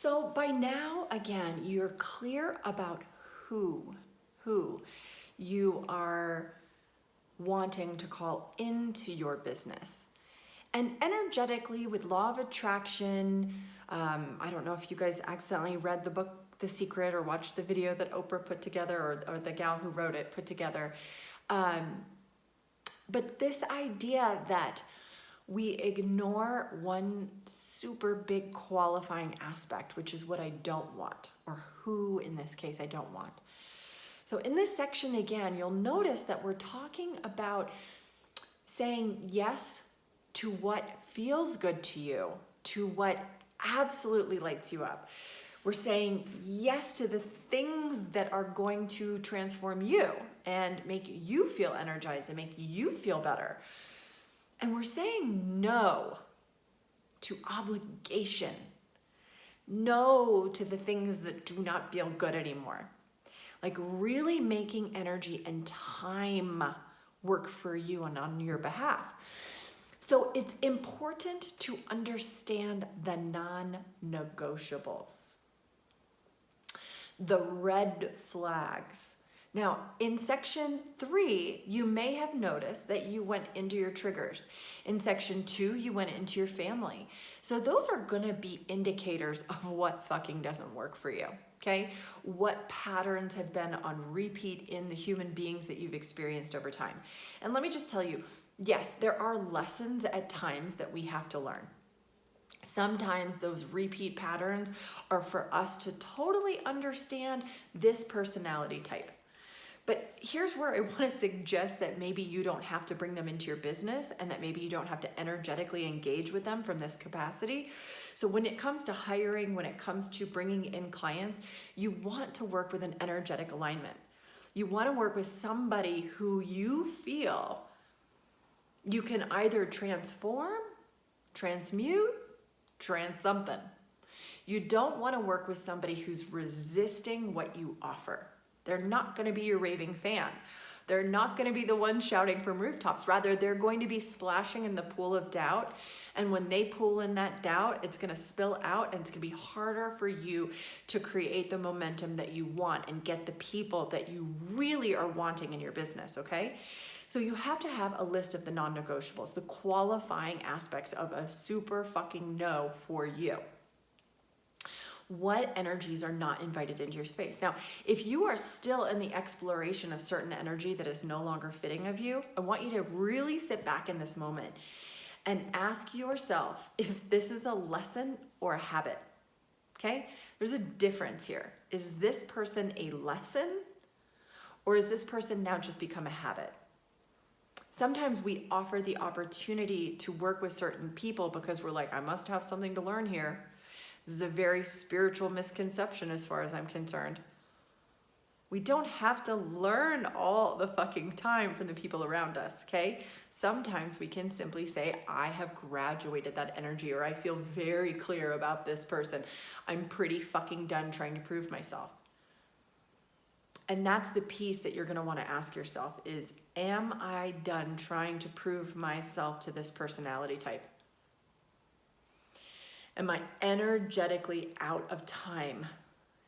So by now, again, you're clear about who you are wanting to call into your business. And energetically, with law of attraction, I don't know if you guys accidentally read the book The Secret or watched the video that Oprah put together, or the gal who wrote it put together. But this idea that we ignore one super big qualifying aspect, which is what I don't want, or who in this case I don't want. So in this section, again, you'll notice that we're talking about saying yes to what feels good to you, to what absolutely lights you up. We're saying yes to the things that are going to transform you and make you feel energized and make you feel better. And we're saying no to obligation, no to the things that do not feel good anymore. Like really making energy and time work for you and on your behalf. So it's important to understand the non-negotiables, the red flags. Now, in section 3, you may have noticed that you went into your triggers. In section 2, you went into your family. So those are gonna be indicators of what fucking doesn't work for you, okay? What patterns have been on repeat in the human beings that you've experienced over time. And let me just tell you, yes, there are lessons at times that we have to learn. Sometimes those repeat patterns are for us to totally understand this personality type. But here's where I want to suggest that maybe you don't have to bring them into your business, and that maybe you don't have to energetically engage with them from this capacity. So when it comes to hiring, when it comes to bringing in clients, you want to work with an energetic alignment. You want to work with somebody who you feel you can either transform, transmute, something. You don't want to work with somebody who's resisting what you offer. They're not going to be your raving fan. They're not going to be the one shouting from rooftops. Rather, they're going to be splashing in the pool of doubt. And when they pull in that doubt, it's going to spill out, and it's going to be harder for you to create the momentum that you want and get the people that you really are wanting in your business, okay? So you have to have a list of the non-negotiables, the qualifying aspects of a super fucking no for you. What energies are not invited into your space? Now, if you are still in the exploration of certain energy that is no longer fitting of you, I want you to really sit back in this moment and ask yourself if this is a lesson or a habit, okay? There's a difference here. Is this person a lesson, or is this person now just become a habit? Sometimes we offer the opportunity to work with certain people because we're like, I must have something to learn here. This is a very spiritual misconception as far as I'm concerned. We don't have to learn all the fucking time from the people around us, okay? Sometimes we can simply say, I have graduated that energy, or I feel very clear about this person. I'm pretty fucking done trying to prove myself. And that's the piece that you're gonna wanna ask yourself is, am I done trying to prove myself to this personality type? Am I energetically out of time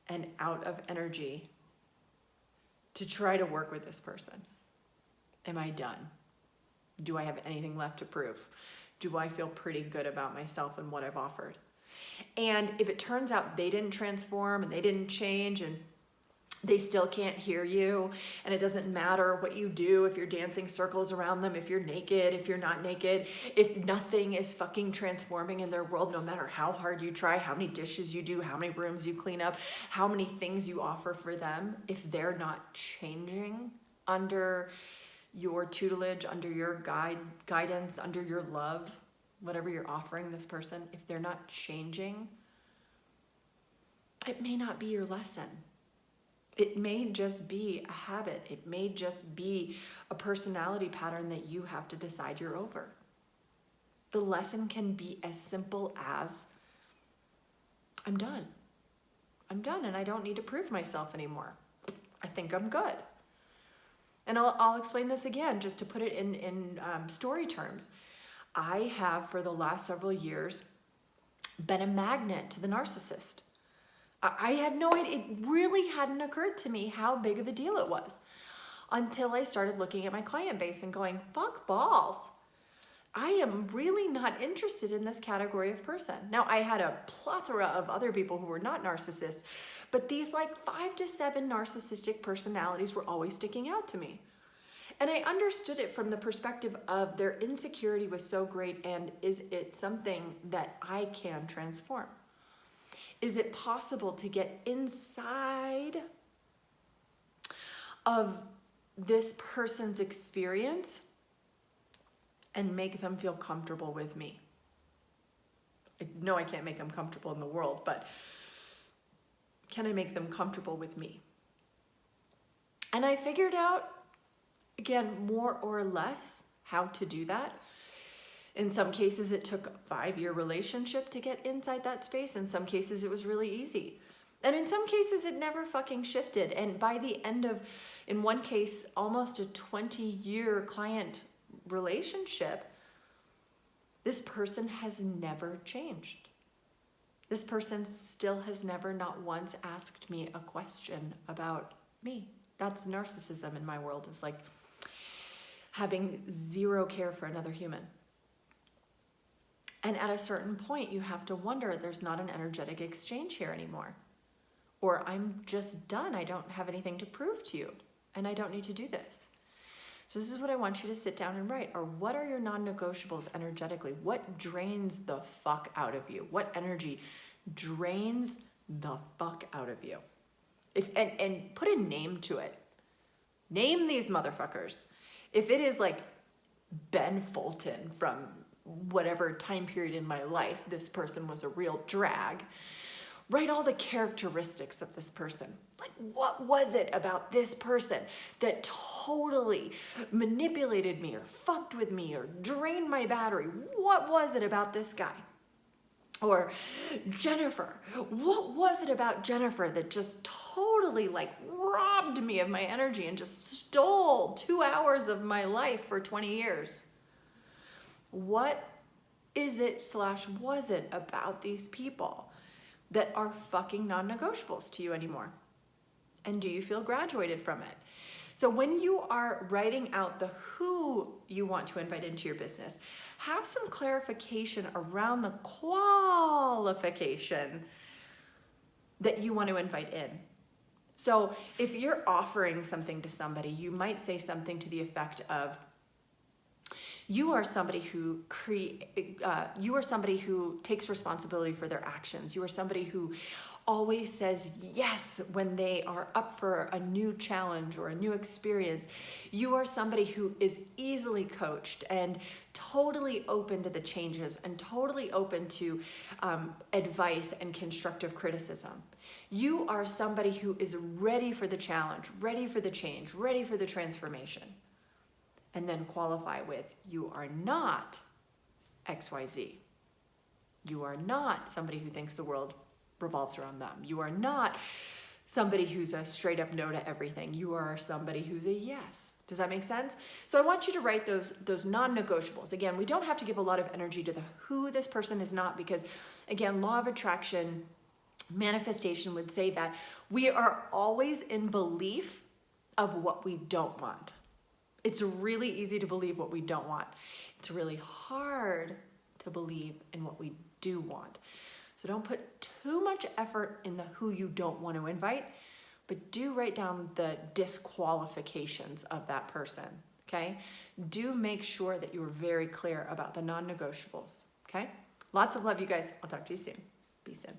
and out of energy to try to work with this person? Am I done? Do I have anything left to prove? Do I feel pretty good about myself and what I've offered? And if it turns out they didn't transform and they didn't change and they still can't hear you, and it doesn't matter what you do, if you're dancing circles around them, if you're naked, if you're not naked, if nothing is fucking transforming in their world, no matter how hard you try, how many dishes you do, how many rooms you clean up, how many things you offer for them, if they're not changing under your tutelage, under your guidance, under your love, whatever you're offering this person, if they're not changing, it may not be your lesson. It may just be a habit. It may just be a personality pattern that you have to decide you're over. The lesson can be as simple as, I'm done. I'm done and I don't need to prove myself anymore. I think I'm good. And I'll explain this again just to put it in story terms. I have for the last several years been a magnet to the narcissist. I had no idea. It really hadn't occurred to me how big of a deal it was until I started looking at my client base and going, fuck balls. I am really not interested in this category of person. Now, I had a plethora of other people who were not narcissists, but these like 5 to 7 narcissistic personalities were always sticking out to me. And I understood it from the perspective of their insecurity was so great, and is it something that I can transform? Is it possible to get inside of this person's experience and make them feel comfortable with me? I know I can't make them comfortable in the world, but can I make them comfortable with me? And I figured out, again, more or less how to do that. In some cases, it took a 5-year relationship to get inside that space. In some cases, it was really easy. And in some cases, it never fucking shifted. And by the end of, in one case, almost a 20-year client relationship, this person has never changed. This person still has never, not once, asked me a question about me. That's narcissism in my world, is like having zero care for another human. And at a certain point, you have to wonder, there's not an energetic exchange here anymore. Or I'm just done. I don't have anything to prove to you, and I don't need to do this. So this is what I want you to sit down and write. Or what are your non-negotiables energetically? What drains the fuck out of you? What energy drains the fuck out of you? And put a name to it. Name these motherfuckers. If it is like Ben Fulton from whatever time period in my life, this person was a real drag, write all the characteristics of this person. Like, what was it about this person that totally manipulated me or fucked with me or drained my battery? What was it about this guy? Or Jennifer, what was it about Jennifer that just totally like robbed me of my energy and just stole 2 hours of my life for 20 years? What is it / was it about these people that are fucking non-negotiables to you anymore? And do you feel graduated from it? So when you are writing out the who you want to invite into your business, have some clarification around the qualification that you want to invite in. So if you're offering something to somebody, you might say something to the effect of, you are somebody who takes responsibility for their actions. You are somebody who always says yes when they are up for a new challenge or a new experience. You are somebody who is easily coached and totally open to the changes and totally open to advice and constructive criticism. You are somebody who is ready for the challenge, ready for the change, ready for the transformation. And then qualify with, you are not XYZ. You are not somebody who thinks the world revolves around them. You are not somebody who's a straight up no to everything. You are somebody who's a yes. Does that make sense? So I want you to write those non-negotiables. Again, we don't have to give a lot of energy to the who this person is not, because again, law of attraction, manifestation would say that we are always in belief of what we don't want. It's really easy to believe what we don't want. It's really hard to believe in what we do want. So don't put too much effort in the who you don't want to invite, but do write down the disqualifications of that person, okay? Do make sure that you are very clear about the non-negotiables, okay? Lots of love, you guys. I'll talk to you soon. Be soon.